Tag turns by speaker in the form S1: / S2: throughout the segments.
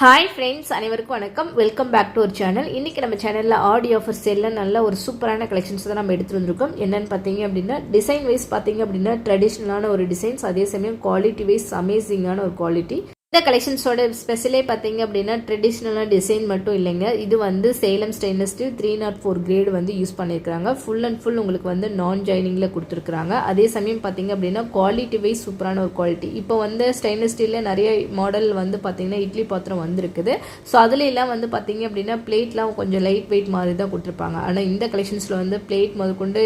S1: Hi friends, அனைவருக்கும் வணக்கம். Welcome back to our channel. இன்றைக்கி நம்ம சேனலில் ஆடி ஆஃபர் சேலில் நல்ல ஒரு சூப்பரான கலெக்ஷன்ஸ் தான் நம்ம எடுத்துகிட்டு வந்திருக்கோம். என்னென்னு பார்த்தீங்க அப்படின்னா, டிசைன் வைஸ் பார்த்தீங்க அப்படின்னா ட்ரெடிஷ்னலான ஒரு டிசைன்ஸ், அதே சமயம் குவாலிட்டி வைஸ் அமேசிங்கான ஒரு குவாலிட்டி. இந்த கலெக்ஷன்ஸோட ஸ்பெஷலே பார்த்தீங்க அப்படின்னா ட்ரெடிஷ்னலான டிசைன் மட்டும் இல்லைங்க, இது வந்து சேலம் ஸ்டெயின்லெஸ் ஸ்டீல் 304 கிரேடு வந்து யூஸ் பண்ணியிருக்காங்க. ஃபுல் அண்ட் ஃபுல் உங்களுக்கு வந்து நான் ஜாயினிங்கில் கொடுத்துருக்குறாங்க. அதே சமயம் பார்த்தீங்க அப்படின்னா குவாலிட்டி வைஸ் சூப்பரான ஒரு குவாலிட்டி. இப்போ வந்து ஸ்டெயின்லெஸ் ஸ்டீலில் நிறைய மாடல் வந்து பார்த்தீங்கன்னா இட்லி பாத்திரம் வந்துருக்குது. ஸோ அதில் எல்லாம் வந்து பார்த்தீங்க அப்படின்னா பிளேட்லாம் கொஞ்சம் லைட் வெயிட் மாதிரி தான் கொடுத்துருப்பாங்க. ஆனால் இந்த கலெக்ஷன்ஸில் வந்து பிளேட் முதற்கொண்டு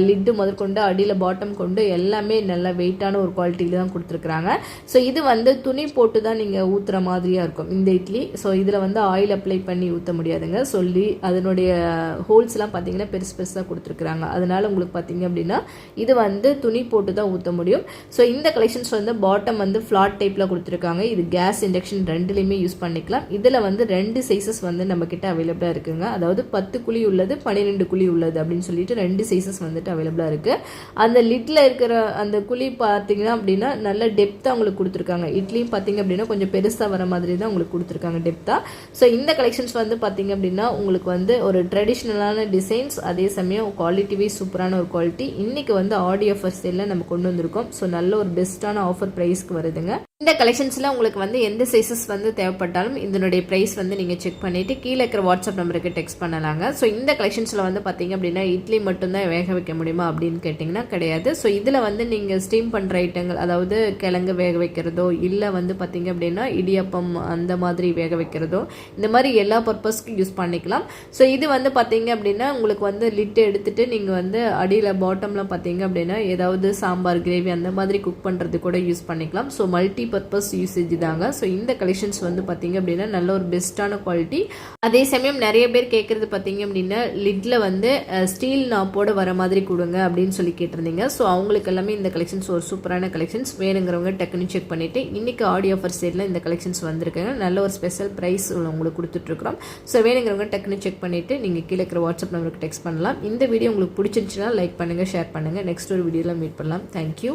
S1: லிட்டு முதற்கொண்டு அடியில் பாட்டம் கொண்டு எல்லாமே நல்ல வெயிட்டான ஒரு குவாலிட்டியில் தான் கொடுத்துருக்குறாங்க. ஸோ இது வந்து துணி போட்டு தான் நீங்கள் ஊற்றுற மாதிரியாக இருக்கும் இந்த இட்லி. ஸோ இதில் வந்து ஆயில் அப்ளை பண்ணி ஊற்ற முடியாதுங்க. சொல்லி அதனுடைய ஹோல்ஸ்லாம் பார்த்தீங்கன்னா பெருசு பெருசாக கொடுத்துருக்குறாங்க. அதனால உங்களுக்கு பார்த்தீங்க அப்படின்னா இது வந்து துணி போட்டு தான் ஊற்ற முடியும். ஸோ இந்த கலெக்ஷன்ஸ் வந்து பாட்டம் வந்து ஃப்ளாட் டைப்பில் கொடுத்துருக்காங்க. இது கேஸ் இண்டக்ஷன் ரெண்டுலேயுமே யூஸ் பண்ணிக்கலாம். இதில் வந்து 2 சைஸஸ் வந்து நம்ம கிட்ட அவைலபிளாக இருக்குங்க. அதாவது 10 குழி உள்ளது, 12 குழி உள்ளது அப்படின்னு சொல்லிட்டு 2 சைஸஸ் வந்துட்டு அவைலபிளாக இருக்குது. அந்த லிட்டில் இருக்கிற அந்த குழி பார்த்தீங்கன்னா அப்படின்னா நல்ல டெப்த்தாக உங்களுக்கு கொடுத்துருக்காங்க. இட்லியும் பார்த்தீங்க அப்படின்னா கொஞ்சம் பெருசாக வர மாதிரி தான் உங்களுக்கு கொடுத்துருக்காங்க டெப்த்தாக. ஸோ இந்த கலெக்ஷன்ஸ் வந்து பார்த்தீங்க அப்படின்னா உங்களுக்கு வந்து ஒரு ட்ரெடிஷ்னலான டிசைன்ஸ், அதே சமயம் குவாலிட்டி வைஸ் சூப்பரான ஒரு குவாலிட்டி. இன்னைக்கு வந்து ஆடி ஆஃபர் சேலில் நம்ம கொண்டு வந்திருக்கோம். ஸோ நல்ல ஒரு பெஸ்ட்டான ஆஃபர் ப்ரைஸ்க்கு வருதுங்க. இந்த கலெக்ஷன்ஸில் உங்களுக்கு வந்து எந்த சைஸஸ் வந்து தேவைப்பட்டாலும் இதனுடைய ப்ரைஸ் வந்து நீங்கள் செக் பண்ணிவிட்டு கீழே இருக்கிற வாட்ஸ்அப் நம்பருக்கு டெக்ஸ்ட் பண்ணலாங்க. ஸோ இந்த கலெக்ஷன்ஸில் வந்து பார்த்தீங்க அப்படின்னா இட்லி மட்டும்தான் வேக வைக்க முடியுமா அப்படின்னு கேட்டிங்கன்னா கிடையாது. ஸோ இதில் வந்து நீங்கள் ஸ்டீம் பண்ணுற ஐட்டங்கள், அதாவது கிழங்கு வேக வைக்கிறதோ இல்லை வந்து பார்த்தீங்க அப்படின்னா இடியப்பம் அந்த மாதிரி வேக வைக்கிறதோ, இந்த மாதிரி எல்லா பர்பஸ்க்கும் யூஸ் பண்ணிக்கலாம். ஸோ இது வந்து பார்த்தீங்க அப்படின்னா உங்களுக்கு வந்து லிட்டு எடுத்துகிட்டு நீங்கள் வந்து அடியில் பாட்டமில் பார்த்தீங்க அப்படின்னா ஏதாவது சாம்பார் கிரேவி அந்த மாதிரி குக் பண்ணுறது கூட யூஸ் பண்ணிக்கலாம். ஸோ மல்டி பர்பஸ் யூசேஜ் தாங்க. ஸோ இந்த கலெக்ஷன்ஸ் வந்து பார்த்தீங்க அப்படின்னா நல்ல ஒரு பெஸ்ட்டான குவாலிட்டி. அதே சமயம் நிறைய பேர் கேட்குறது பார்த்தீங்க அப்படின்னா லிட்டில் வந்து ஸ்டீல் நாப்போட வர மாதிரி கொடுங்க அப்படின்னு சொல்லி கேட்டிருந்தீங்க. ஸோ அவங்களுக்கு எல்லாமே இந்த கலெக்ஷன்ஸ் ஒரு சூப்பரான கலெக்ஷன்ஸ். வேணுங்கிறவங்க டக்குன்னு செக் பண்ணிவிட்டு இன்றைக்கி ஆடி ஆஃபர் சேலில் இந்த கலெக்ஷன்ஸ் வந்திருக்காங்க. நல்ல ஒரு ஸ்பெஷல் ப்ரைஸ் உங்களுக்கு கொடுத்துட்ருக்குறோம். ஸோ வேணுங்கிறவங்க டக்குன்னு செக் பண்ணிவிட்டு நீங்கள் கீழே இருக்கிற வாட்ஸ்அப் நம்பருக்கு டெக்ஸ்ட் பண்ணலாம். இந்த வீடியோ உங்களுக்கு பிடிச்சிருந்துச்சுன்னா லைக் பண்ணுங்கள், ஷேர் பண்ணுங்கள். நெக்ஸ்ட் ஒரு வீடியோவில் மீட் பண்ணலாம். தேங்க்யூ.